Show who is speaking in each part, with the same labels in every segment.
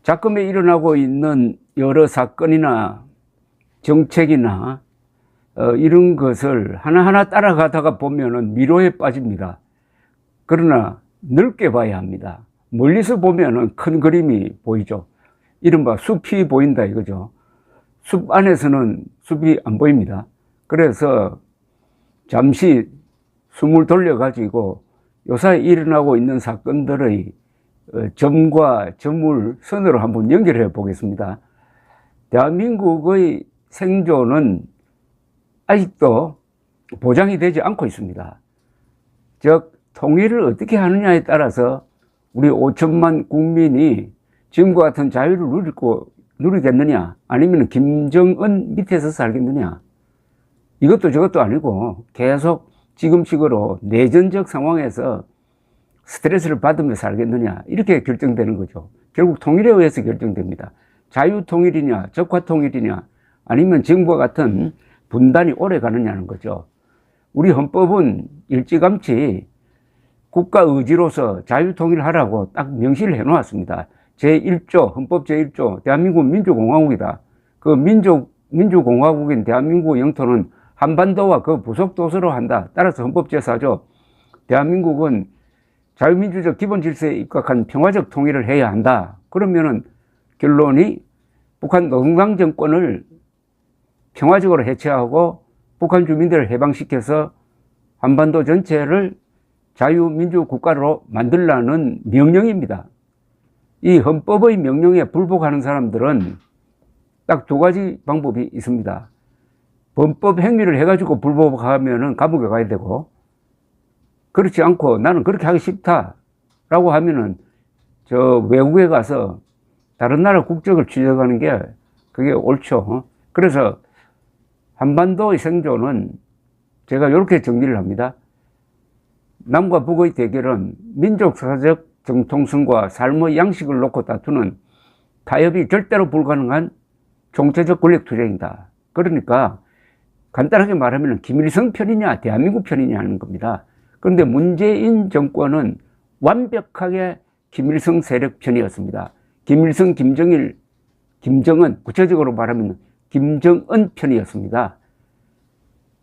Speaker 1: 작금에 일어나고 있는 여러 사건이나 정책이나 이런 것을 하나하나 따라가다가 보면은 미로에 빠집니다. 그러나 넓게 봐야 합니다. 멀리서 보면은 큰 그림이 보이죠. 이른바 숲이 보인다 이거죠. 숲 안에서는 숲이 안 보입니다. 그래서 잠시 숨을 돌려가지고 요사이 일어나고 있는 사건들의 점과 점을 선으로 한번 연결해 보겠습니다. 대한민국의 생존은 아직도 보장이 되지 않고 있습니다. 즉 통일을 어떻게 하느냐에 따라서 우리 5천만 국민이 지금과 같은 자유를 누리겠느냐 아니면 김정은 밑에서 살겠느냐, 이것도 저것도 아니고 계속 지금식으로 내전적 상황에서 스트레스를 받으며 살겠느냐, 이렇게 결정되는 거죠. 결국 통일에 의해서 결정됩니다. 자유통일이냐 적화통일이냐 아니면 지금과 같은 분단이 오래 가느냐는 거죠. 우리 헌법은 일찌감치 국가 의지로서 자유통일하라고 딱 명시를 해 놓았습니다. 제1조, 헌법 제1조, 대한민국 민주공화국이다. 그 민주공화국인 대한민국 영토는 한반도와 그 부속 도서로 한다. 따라서 헌법 제4조, 대한민국은 자유민주적 기본질서에 입각한 평화적 통일을 해야 한다. 그러면은 결론이 북한 노동당 정권을 평화적으로 해체하고 북한 주민들을 해방시켜서 한반도 전체를 자유민주국가로 만들라는 명령입니다. 이 헌법의 명령에 불복하는 사람들은 딱 두 가지 방법이 있습니다. 범법 행위를 해가지고 불복하면은 감옥에 가야 되고, 그렇지 않고 나는 그렇게 하기 싫다라고 하면은 저 외국에 가서 다른 나라 국적을 취득하는 게 그게 옳죠. 그래서 한반도의 생존은 제가 이렇게 정리를 합니다. 남과 북의 대결은 민족사적 정통성과 삶의 양식을 놓고 다투는 타협이 절대로 불가능한 총체적 권력투쟁이다. 그러니까 간단하게 말하면 김일성 편이냐 대한민국 편이냐 하는 겁니다. 그런데 문재인 정권은 완벽하게 김일성 세력 편이었습니다. 김일성, 김정일, 김정은, 구체적으로 말하면 김정은 편이었습니다.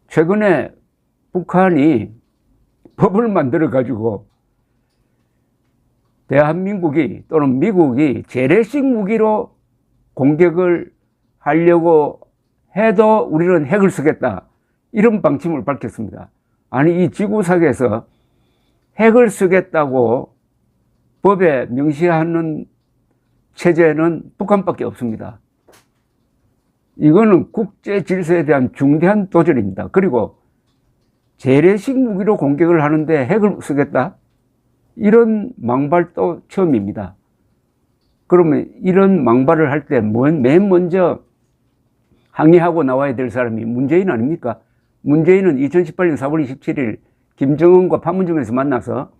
Speaker 1: 최근에 북한이 법을 만들어 가지고 대한민국이 또는 미국이 재래식 무기로 공격을 하려고 해도 우리는 핵을 쓰겠다, 이런 방침을 밝혔습니다. 아니, 이 지구상에서 핵을 쓰겠다고 법에 명시하는 체제는 북한밖에 없습니다. 이거는 국제 질서에 대한 중대한 도전입니다. 그리고 재래식 무기로 공격을 하는데 핵을 쓰겠다? 이런 망발도 처음입니다. 그러면 이런 망발을 할 때 맨 먼저 항의하고 나와야 될 사람이 문재인 아닙니까? 문재인은 2018년 4월 27일 김정은과 판문점에서 만나서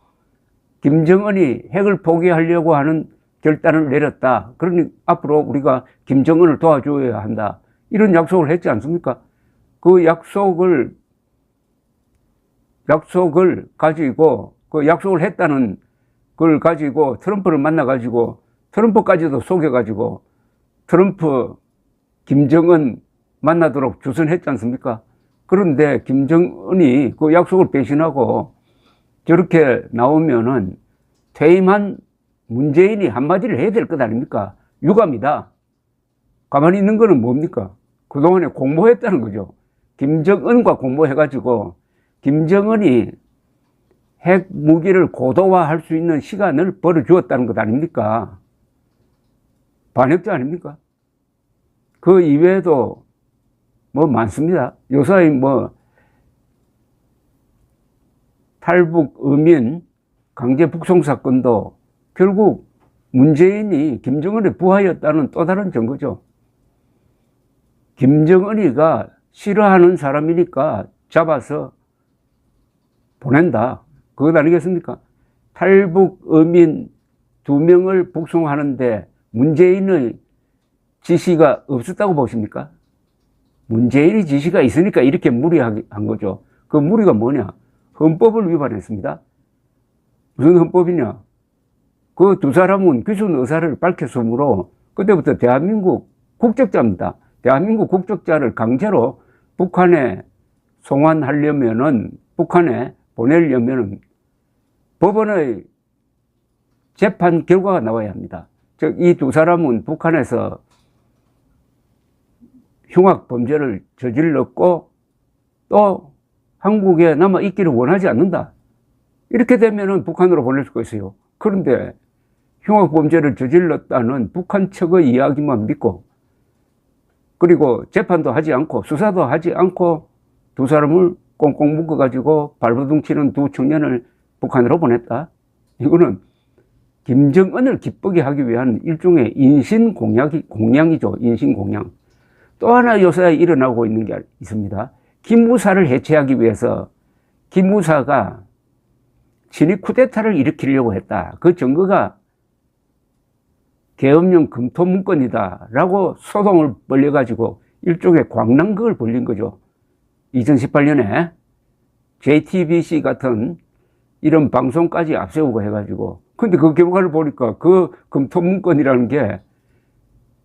Speaker 1: 김정은이 핵을 포기하려고 하는 결단을 내렸다. 그러니 앞으로 우리가 김정은을 도와줘야 한다, 이런 약속을 했지 않습니까? 그 약속을 가지고, 그 약속을 했다는 걸 가지고 트럼프를 만나가지고 트럼프까지도 속여가지고 트럼프, 김정은 만나도록 주선했지 않습니까? 그런데 김정은이 그 약속을 배신하고 저렇게 나오면은 퇴임한 문재인이 한마디를 해야 될 것 아닙니까? 유감이다. 가만히 있는 거는 뭡니까? 그동안에 공모했다는 거죠. 김정은과 공모해가지고 김정은이 핵 무기를 고도화할 수 있는 시간을 벌어주었다는 것 아닙니까? 반역자 아닙니까? 그 이외에도 뭐 많습니다. 요사이 뭐 탈북 의민 강제 북송 사건도 결국 문재인이 김정은의 부하였다는 또 다른 증거죠. 김정은이가 싫어하는 사람이니까 잡아서 보낸다, 그것 아니겠습니까? 탈북 의민 2명을 북송하는데 문재인의 지시가 없었다고 보십니까? 문재인의 지시가 있으니까 이렇게 무리한 거죠. 그 무리가 뭐냐? 헌법을 위반했습니다. 무슨 헌법이냐? 그 두 사람은 귀순 의사를 밝혔으므로 그때부터 대한민국 국적자입니다. 대한민국 국적자를 강제로 북한에 송환하려면은, 북한에 보내려면은 법원의 재판 결과가 나와야 합니다. 즉, 이 두 사람은 북한에서 흉악 범죄를 저질렀고 또 한국에 남아 있기를 원하지 않는다. 이렇게 되면은 북한으로 보낼 수가 있어요. 그런데 흉악 범죄를 저질렀다는 북한 측의 이야기만 믿고, 그리고 재판도 하지 않고 수사도 하지 않고 두 사람을 꽁꽁 묶어가지고 발버둥 치는 두 청년을 북한으로 보냈다. 이거는 김정은을 기쁘게 하기 위한 일종의 인신공양이죠. 인신공양. 또 하나 요새 일어나고 있는 게 있습니다. 김무사를 해체하기 위해서 김무사가 친위 쿠데타를 일으키려고 했다. 그 증거가 계엄령 검토 문건이다 라고 소송을 벌려가지고 일종의 광란극을 벌린 거죠. 2018년에 JTBC 같은 이런 방송까지 앞세우고 해가지고. 근데 그 결과를 보니까 그 검토 문건이라는 게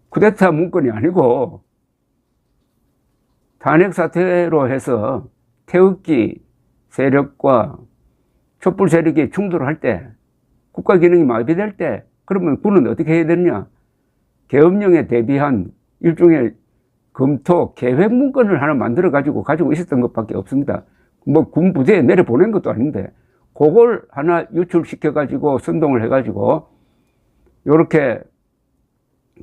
Speaker 1: 쿠데타 문건이 아니고 탄핵 사태로 해서 태극기 세력과 촛불 세력이 충돌할 때, 국가 기능이 마비될 때, 그러면 군은 어떻게 해야 되느냐? 계엄령에 대비한 일종의 검토 계획 문건을 하나 만들어 가지고 있었던 것밖에 없습니다. 뭐 군 부대에 내려 보낸 것도 아닌데 그걸 하나 유출시켜 가지고 선동을 해 가지고 이렇게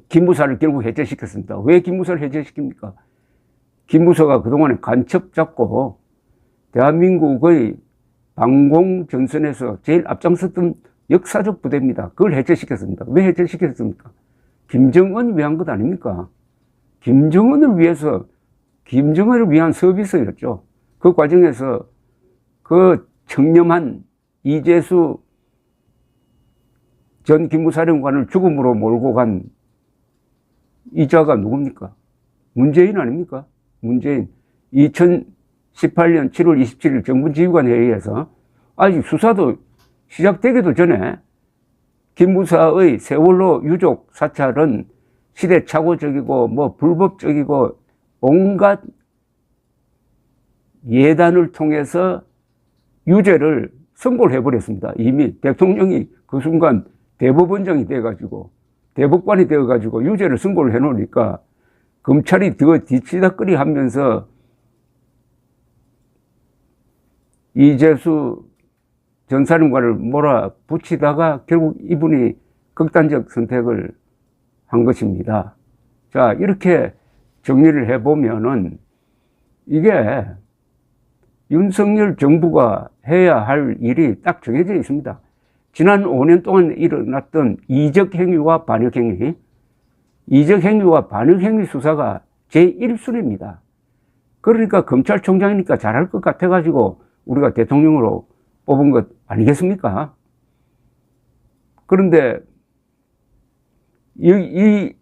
Speaker 1: 김무사를 결국 해제시켰습니다. 왜 김무사를 해제시킵니까? 김무사가 그동안에 간첩 잡고 대한민국의 방공 전선에서 제일 앞장섰던 역사적 부대입니다. 그걸 해체시켰습니다. 왜 해체시켰습니까? 김정은을 위한 것 아닙니까? 김정은을 위해서, 김정은을 위한 서비스였죠. 그 과정에서 그 청렴한 이재수 전 기무사령관을 죽음으로 몰고 간 이자가 누굽니까? 문재인 아닙니까? 문재인. 2018년 7월 27일 정부지휘관 회의에서 아직 수사도 시작되기도 전에 김무사의 세월호 유족 사찰은 시대착오적이고 뭐 불법적이고 온갖 예단을 통해서 유죄를 선고를 해버렸습니다. 이미 대통령이 그 순간 대법원장이 돼가지고 대법관이 되어가지고 유죄를 선고를 해놓으니까 검찰이 더 뒤치다거리 하면서 이재수 전 사령관을 몰아붙이다가 결국 이분이 극단적 선택을 한 것입니다. 자, 이렇게 정리를 해보면은 이게 윤석열 정부가 해야 할 일이 딱 정해져 있습니다. 지난 5년 동안 일어났던 이적행위와 반역행위, 이적행위와 반역행위 수사가 제1순위입니다. 그러니까 검찰총장이니까 잘할 것 같아가지고 우리가 대통령으로 뽑은 것 아니겠습니까? 그런데 이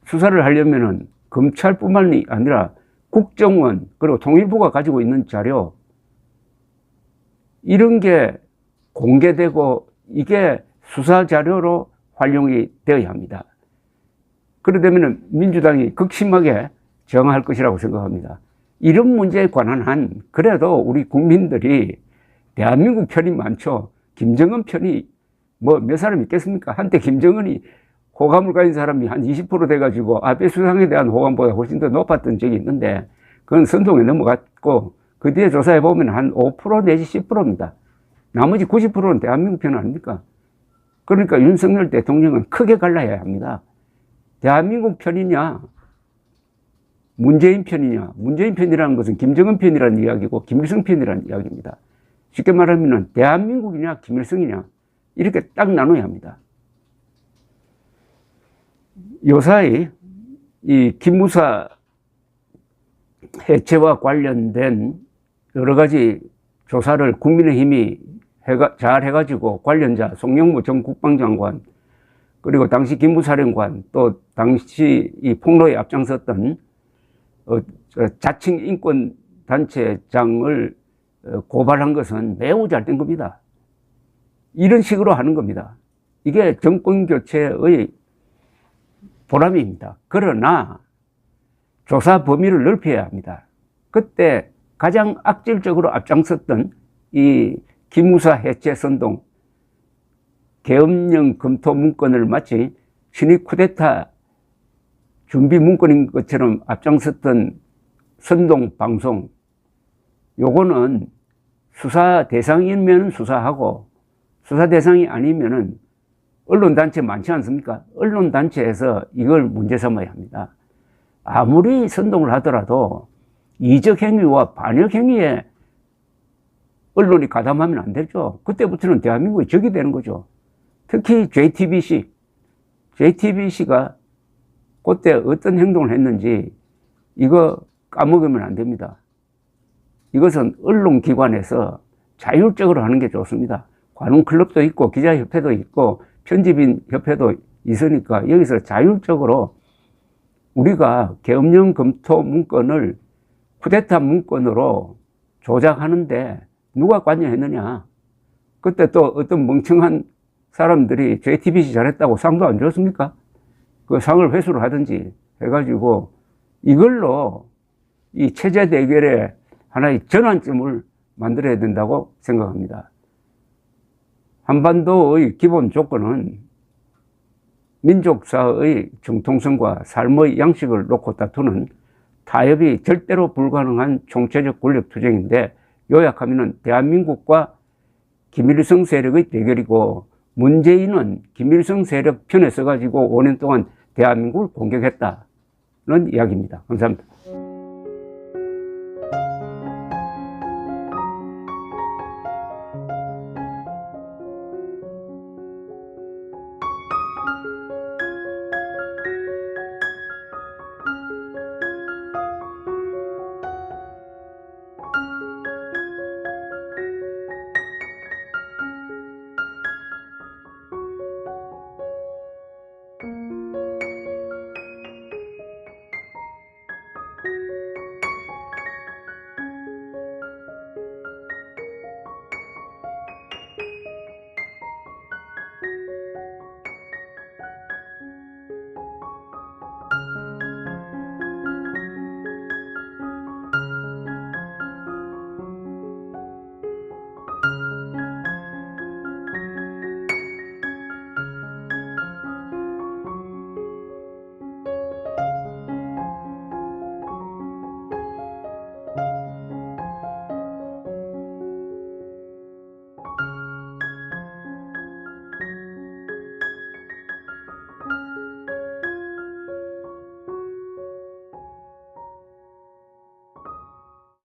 Speaker 1: 수사를 하려면은 검찰뿐만이 아니라 국정원 그리고 통일부가 가지고 있는 자료 이런 게 공개되고 이게 수사 자료로 활용이 되어야 합니다. 그러려면 민주당이 극심하게 저항할 것이라고 생각합니다. 이런 문제에 관한 한 그래도 우리 국민들이 대한민국 편이 많죠. 김정은 편이 뭐 몇 사람 있겠습니까? 한때 김정은이 호감을 가진 사람이 한 20% 돼가지고 아베 수상에 대한 호감보다 훨씬 더 높았던 적이 있는데 그건 선동에 넘어갔고 그 뒤에 조사해 보면 한 5% 내지 10%입니다. 나머지 90%는 대한민국 편 아닙니까? 그러니까 윤석열 대통령은 크게 갈라야 합니다. 대한민국 편이냐 문재인 편이냐. 문재인 편이라는 것은 김정은 편이라는 이야기고 김일성 편이라는 이야기입니다. 쉽게 말하면 대한민국이냐 김일성이냐 이렇게 딱 나눠야 합니다. 요사이 이 김무사 해체와 관련된 여러 가지 조사를 국민의힘이 잘 해가지고 관련자 송영무 전 국방장관 그리고 당시 김무사령관 또 당시 이 폭로에 앞장섰던 자칭 인권단체장을 고발한 것은 매우 잘된 겁니다. 이런 식으로 하는 겁니다. 이게 정권 교체의 보람입니다. 그러나 조사 범위를 넓혀야 합니다. 그때 가장 악질적으로 앞장섰던 이 기무사 해체 선동, 계엄령 검토 문건을 마치 신입 쿠데타 준비 문건인 것처럼 앞장섰던 선동 방송, 요거는 수사 대상이면 수사하고 수사 대상이 아니면은 언론단체 많지 않습니까? 언론단체에서 이걸 문제 삼아야 합니다. 아무리 선동을 하더라도 이적 행위와 반역 행위에 언론이 가담하면 안 되죠. 그때부터는 대한민국이 적이 되는 거죠. 특히 JTBC가 그때 어떤 행동을 했는지 이거 까먹으면 안 됩니다. 이것은 언론기관에서 자율적으로 하는 게 좋습니다. 관훈클럽도 있고 기자협회도 있고 편집인 협회도 있으니까 여기서 자율적으로 우리가 계엄령 검토 문건을 쿠데타 문건으로 조작하는데 누가 관여했느냐. 그때 또 어떤 멍청한 사람들이 JTBC 잘했다고 상도 안 줬습니까? 그 상을 회수를 하든지 해가지고 이걸로 이 체제 대결의 하나의 전환점을 만들어야 된다고 생각합니다. 한반도의 기본 조건은 민족사의 정통성과 삶의 양식을 놓고 다투는 타협이 절대로 불가능한 총체적 권력투쟁인데, 요약하면 대한민국과 김일성 세력의 대결이고, 문재인은 김일성 세력 편에 서가지고 5년 동안 대한민국을 공격했다는 이야기입니다. 감사합니다.